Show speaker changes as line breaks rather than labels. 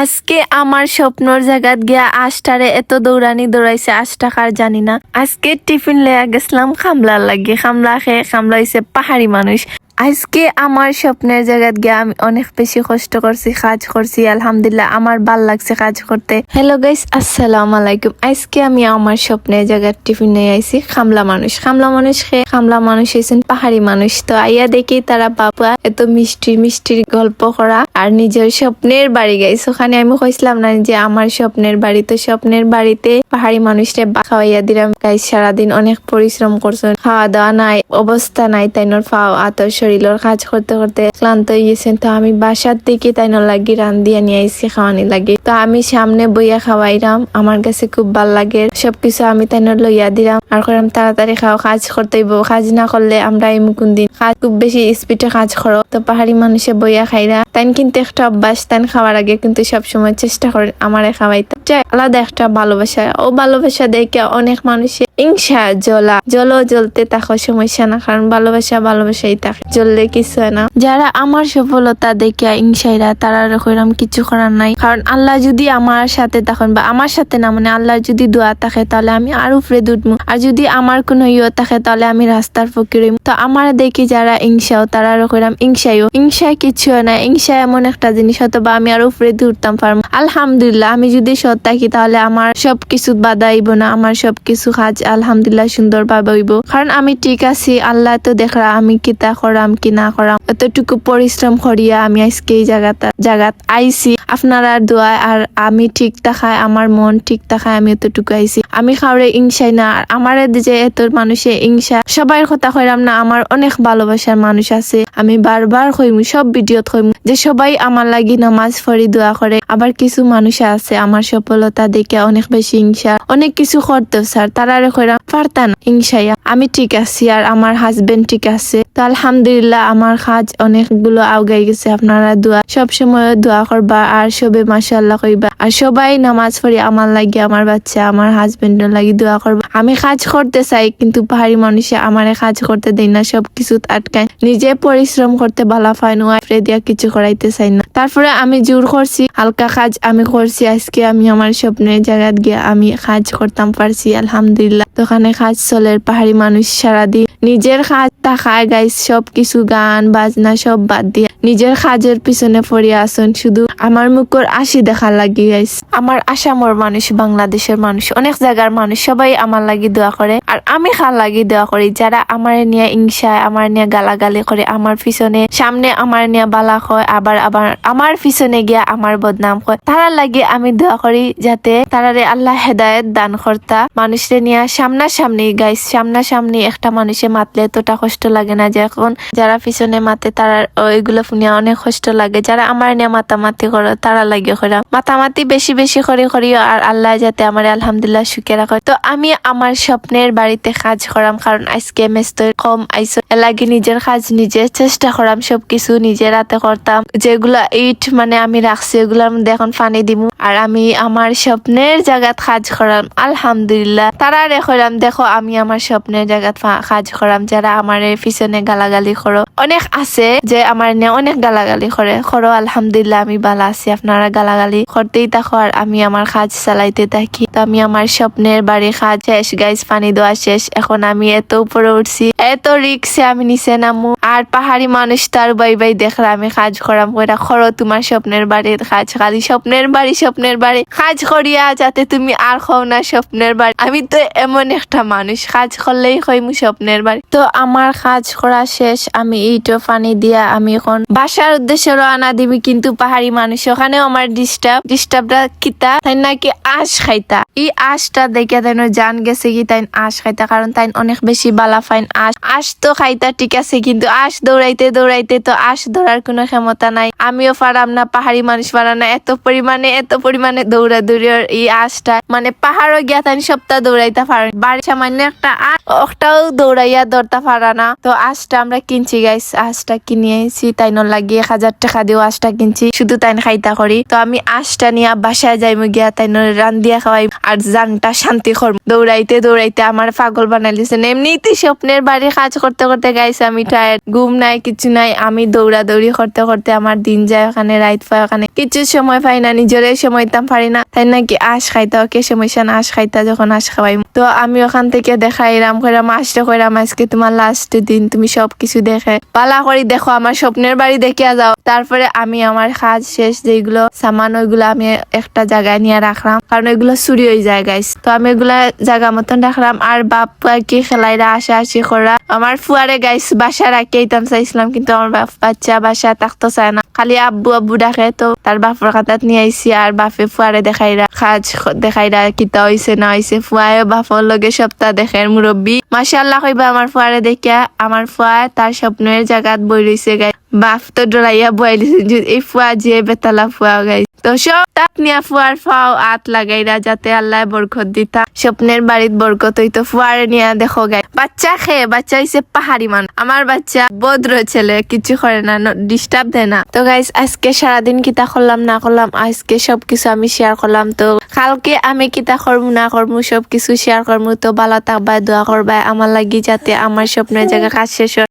আজকে আমার স্বপ্নর জায়গাত গিয়া আশটারে এত দৌড়ানি দৌড়াইছে 8 টাকার জানি না। আজকে টিফিন লইয়া গেছিলাম খামলার লাগে, খামলা খেয়ে খামলা হইছে পাহাড়ি মানুষ। আজকে আমার স্বপ্নের জায়গাত গিয়া আমি অনেক বেশি কষ্ট করছি, কাজ করছি, আলহামদুলিল্লাহ আমার ভাল লাগছে কাজ করতে। হ্যালো গাইস, আসসালামু আলাইকুম। আজকে আমি আমার স্বপ্নের জায়গার টিফিন নিয়ে আইছি খামলা মানুষ। খামলা মানুষ খেয়ে খামলা মানুষ হয়েছেন পাহাড়ি মানুষ। তো আইয়া দেখি তারা বাবা এত মিষ্টি মিষ্টি গল্প করা আর নিজের স্বপ্নের বাড়ি গাইস। ওখানে আমি কইছিলাম না যে আমার স্বপ্নের বাড়ি, তো স্বপ্নের বাড়িতে পাহাড়ি মানুষটা খাওয়াইয়া দিলাম গাইস। সারাদিন অনেক পরিশ্রম করছেন, খাওয়া দাওয়া নাই, অবস্থা নাই, তাইনোর পাও আতর শরীরের কাজ করতে করতে ক্লান্ত হয়ে গেছেন। তো আমি বাসার থেকে তাইনোর লাগি রান্ধিয়া নিয়ে আইসি খাওয়ানি লাগে। তো আমি সামনে বইয়া খাওয়াইলাম, আমার কাছে খুব ভাল লাগে। সবকিছু আমি তাইনোর লইয়া দিলাম আর কইলাম তাড়াতাড়ি খাও, কাজ করতে হইব, কাজ না করলে আমরা এই কোন দিন কাজ খুব বেশি স্পিডে কাজ করো। তো পাহাড়ি মানুষে বইয়া খাইরা তাইন কিন্তু একটা অভ্যাস, তাইন খাওয়ার আগে কিন্তু সবসময় চেষ্টা করেন আমারে খাওয়াইতে। আলাদা একটা ভালোবাসা, ও ভালোবাসা দেখে অনেক মানুষে হিংসা জ্বলতে থাকো, সমস্যা না, কারণ ভালোবাসা ভালোবাসাই থাকে, জ্বললে কিছু হয় না। যারা আমার সফলতা দেখে হিংসাইরা তারা কইরাম কিছু করার নাই, কারণ আল্লাহ যদি আমার সাথে তখন বা আমার সাথে না মানে আল্লাহর যদি দোয়া থাকে তাহলে আমি আর উপরে দুধমু, আর যদি আমার কোনো ইয়ে থাকে তাহলে আমি রাস্তার ফকির। তো আমার দেখি যারা হিংসাও তারা কইরাম হিংসায় কিছু হয় না। হিংসা এমন একটা জিনিস, হয়তো বা আমি আর উপরে দূরতাম পারবো। আলহামদুলিল্লাহ আমি যদি সৎ থাকি তাহলে আমার সবকিছু বাধা হইব না, আমার সবকিছু কাজ আলহামদুলিল্লাহ সুন্দর ভাবে হইব, কারণ আমি ঠিক আছি। আল্লাহ তো দেখরা আমি কিতা করাম কি না করাম, এতটুকু পরিশ্রম করিয়া আমি আজকে এই জায়গাত আইছি আপনারা দোয়া। আর আমি ঠিক থাকায়, আমার মন ঠিক থাকায় আমি এতটুকু আইছি। আমি কাউরে হিংসাই না। আর আমার যে এত মানুষে হিংসা, সবাই কথা কইরাম না, আমার অনেক ভালোবাসার মানুষ আছে। আমি বারবার কইমু, সব ভিডিওত কইমু যে সবাই আমার লাগি নামাজ পড়ি দোয়া করে। আবার কিছু মানুষ আছে আমার সফলতা দেখে অনেক বেশি হিংসা, অনেক কিছু করতে স্যার তারা কইরাম পারতা না হিংসাইয়া। আমি ঠিক আছি আর আমার হাজবেন্ড ঠিক আছে, তো আলহামদুলিল্লাহ আমার কাজ অনেকগুলো আগাই গেছে। আপনারা দোয়া সবসময় দোয়া করবা আর সবে মাশাআল্লাহ কইবা, আর সবাই নামাজ পড়ি আমার লাগি, আমার বাচ্চা, আমার হাজবেন্ডের লাগি দোয়া করবা। আমি কাজ করতে চাই কিন্তু পাহাড়ি মানুষে আমারে কাজ করতে দেয় না, সবকিছু আটকায়। নিজে পরিশ্রম করতে ভালো পায় না, দিয়া কিছু করাইতে চাই না। তারপরে আমি জোর করছি, হালকা কাজ আমি করছি। আজকে আমি আমার স্বপ্নের জায়গায় গিয়ে আমি কাজ করতাম পারছি আলহামদুলিল্লাহ। দোকানে কাজ চলে, পাহাড়ি মানুষ সারাদিন নিজের কাজ টাকায় গাইস, সবকিছু গান বাজনা সব বাদ দিয়ে নিজের কাজের পিছনে পড়িয়া আসুন, শুধু আমার মুখর আসি দেখা লাগি গাইস। আমার আসামর মানুষ, বাংলাদেশের মানুষ, অনেক জায়গার মানুষ সবাই আমার লাগি দোয়া করে আর আমি খার লাগি দোয়া করি। যারা আমার নিয়ে হিংসায়, আমার নিয়ে গালাগালি করে, আমার পিছনে সামনে আমার নিয়ে বালা হয়, আবার আমার পিছনে গিয়া আমার বদনাম হয়, তারা লাগে আমি দোয়া করি যাতে তারারে আল্লাহ হেদায়েত দান কর্তা। মানুষরে নিয়ে সামনাসামনি গাইস, সামনাসামনি একটা মানুষে মাতলে এতটা কষ্ট লাগে না, যখন যারা পিছনে মাতে তারা ওইগুলো শুনিয়া অনেক কষ্ট লাগে। যারা আমার নিয়ে মাতামাতি করো তারা লাগে করা মাতামাতি বেশি বেশি করিও, আর আল্লাহ যাতে আমার আলহামদুলিল্লাহ সুখে রাখো। তো আমি আমার স্বপ্নের বাড়িতে কাজ করাম, কারণ আজকে মেস্ত কম আইসো, লাগে নিজের কাজ নিজে চেষ্টা করাম, সবকিছু নিজের হাতে করতাম। যেগুলা ইট মানে আমি রাখছি এগুলোর মধ্যে এখন পানি দিমু, আর আমি আমার স্বপ্নের জায়গাত কাজ করাম আলহামদুলিল্লাহ। তারা রেখলাম দেখো আমি আমার স্বপ্নের জায়গাত কাজ করাম। যারা আমার পিছনে গালাগালি করো, অনেক আছে যে আমার নিয়ে অনেক গালাগালি করো আলহামদুলিল্লাহ আমি ভালো আছি। আপনারা গালাগালি করতেই থাকো আর আমি আমার কাজ চালাইতে থাকি। তো আমি আমার স্বপ্নের বাড়ি কাজ শেষ গাইস, পানি দেওয়া শেষ। এখন আমি এত উপরে উঠছি, এত রিক্সে আমি নিচে নামু, আর পাহাড়ি মানুষ তার বাই দেখরা আমি কাজ করাম কইরা করো তোমার স্বপ্নের বাড়ির কাজ, খালি স্বপ্নের বাড়ি কাজ করিয়া যাতে তুমি আর খাও না স্বপ্নের বাড়ি। আমি তো এমন একটা মানুষ, কাজ করলেই কইমু স্বপ্নের বাড়ি। তো আমার কাজ করা শেষ, আমি এইটো পানি দিয়া আমি এখন বাসার উদ্দেশ্যে রওনা দিবি। কিন্তু পাহাড়ি মানুষ ওখানেও আমার ডিস্টার্বটা কিতা, তাই নাকি আঁশ খাইতা। এই আঁশটা দেখে তাই জান গেছে কি তাই আঁশ খাইতা, কারণ তাই অনেক বেশি বালা ফাইন আঁশ তো খাইতা ঠিক আছে, কিন্তু আঁশ দৌড়াইতে তো আঁশ ধরার কোনো ক্ষমতা নাই। আমিও পারাম না, পাহাড়ি মানুষ পারাম না, এত পরিমাণে দৌড়ি এই আঁশটা মানে পাহাড়ও গিয়া তাই সপ্তাহ দৌড়াইতে পারে, বাড়ি সামান্য একটাও দৌড়াইয়া ধরতে পারা না। তো আঁশটা আমরা কিনছি গাইস, আঁশটা কিনিয়েছি তাই লাগিয়ে 1000 টাকা দিয়েও আঁশটা কিনছি, শুধু তাই খাইতা করি। তো আমি আঁশটা নিয়ে বাসায় যাইমু, গিয়া তাই রান্দিয়া খাওয়াই আর জানটা শান্তি করবো। দৌড়াইতে আমার পাগল বানাই দিয়েছেন। এমনিতেই স্বপ্নের বাড়ি কাজ করতে করতে গাইছে আমি টায়ার্ড, ঘুম নাই কিছু নাই, আমি দৌড়াদৌড়ি করতে করতে আমার দিন যায়, ওখানে রাইত পায়, ওখানে কিছু সময় পাই না, নিজেরে সময় দিতাম পারি না, তাই নাকি আশ খাইতা, ওকে সময় আশ খাইতা, যখন আশ খাওয়াই তো আমি ওখান থেকে দেখাইলাম কইরাম আসতে কইরাম আজকে তোমার লাস্ট দিন, তুমি সবকিছু দেখে পালা করি দেখো, আমার স্বপ্নের বাড়ি দেখিয়া যাও। তারপরে আমি আমার কাজ শেষ, যেগুলো সামান ওইগুলো আমি একটা জায়গায় নিয়ে রাখলাম, কারণ ওইগুলো চুরি হয়ে যায় গাইস। তো আমি ওইগুলা জায়গা মতন রাখলাম, আর বাপ আর কি খেলাইরা আসি করা, আমার ফুয়ারে গাইস বাসা রাখি এইতাম চাইছিলাম, কিন্তু আমার বাচ্চা বাসা থাকতে চায় না, খালি আব্বু আব্বু ডাকে। তো তার বাপর খাতাত নিয়ে আইসি, আর বাপে ফুয়ারে দেখাইরা কাজ দেখাইরা কিতা হইছে না হইছে, ফুয়ায় বাপর লগে সপ্তাহ দেখেন মুরব্বী মাশাআল্লাহ কইবা আমার ফুয়ারে দেখিয়া। আমার ফুয়া তার স্বপ্নের জায়গাত বই রইছে গাই, বাপ তো ডরাইয়া বইলিছে এই ফুয়া যে বেতালা ফুয়া গাই। তো সব তাক নিয়া ফুয়ার ফাও আত লাগাইরা, যাতে আল্লাহ বরকত দিতা, স্বপ্নের বাড়িত বরকত হইতো। ফুয়ারে নিয়া দেখো গাই বাচ্চা বাচ্চা হইছে পাহাড়ি মান, আমার বাচ্চা ভদ্র ছেলে, কিছু করে না, ডিস্টার্ব দেয় না। তো গাইস আজকে সারাদিন কিতা করলাম না করলাম, আজকে সবকিছু আমি শেয়ার করলাম। তো কালকে আমি কিতা করবো না করবো সবকিছু শেয়ার করবো। তো ভালো থাকবা, দোয়া করবা আমার লাগি, যাতে আমার স্বপ্নের জায়গা কাজ শেষ হয়।